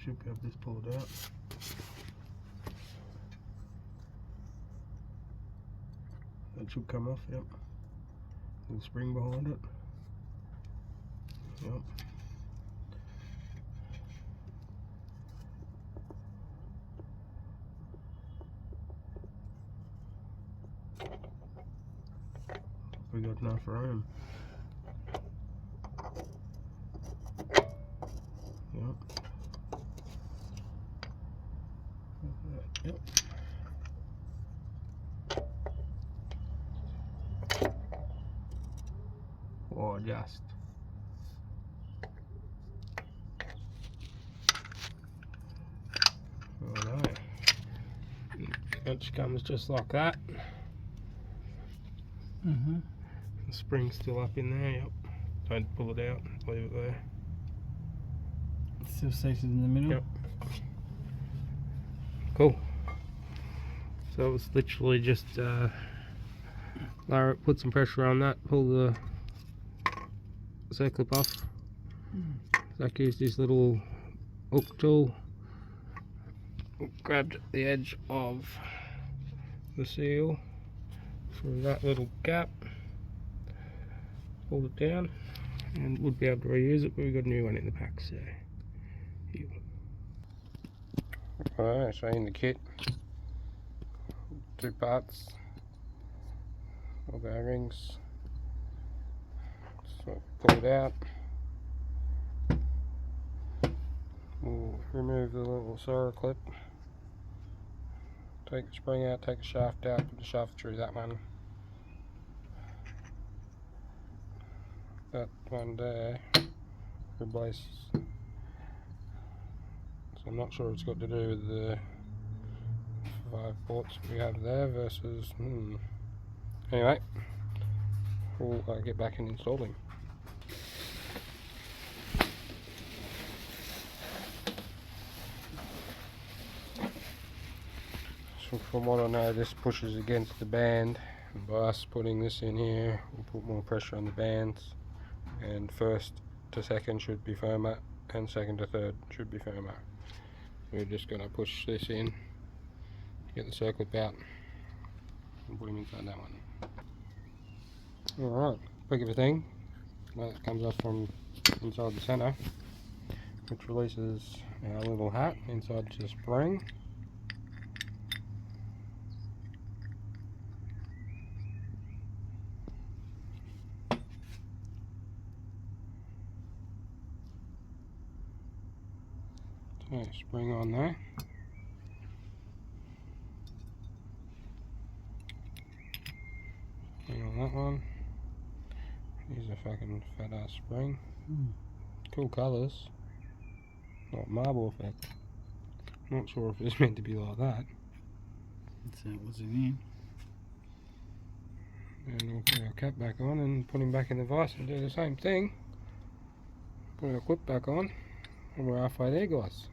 should be able to just pull it out. That should come off, yep. Little spring behind it. Yep. We got enough room. Yep. Yep. Or just. Alright. It comes just like that. Mm-hmm. The spring's still up in there, yep. Don't pull it out, leave it there. It's still seated in the middle? Yep. Cool. So it was literally just lower it, put some pressure on that, pull the circlip off. Zach used his little hook tool, grabbed the edge of the seal through that little gap, pulled it down, and would be able to reuse it, but we've got a new one in the pack, so here. Alright, so in the kit, 2 parts of our rings. So pull it out. We'll remove the little Servo clip. Take the spring out, take the shaft out, put the shaft through that one. That one there, replace. So I'm not sure it's got to do with the 5 ports we have there versus. Anyway, we'll get back and install them. So from what I know, this pushes against the band, and by us putting this in here, we'll put more pressure on the bands, and first to second should be firmer, and second to third should be firmer. We're just going to push this in, get the circlip out, and put him inside that one. Alright, quick of a thing, that comes off from inside the centre, which releases our little hat inside the spring. So spring on there. Spring on that one. Here's a fucking fat ass spring. Cool colours. Like marble effect. Not sure if it's meant to be like that. So it was in And we'll put our cap back on and put him back in the vise and do the same thing. Put our clip back on and we're halfway there, guys.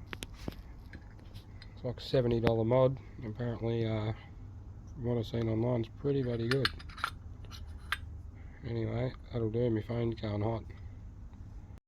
It's like a $70 mod. Apparently, from what I've seen online, it's pretty bloody good. Anyway, that'll do. My phone's going hot.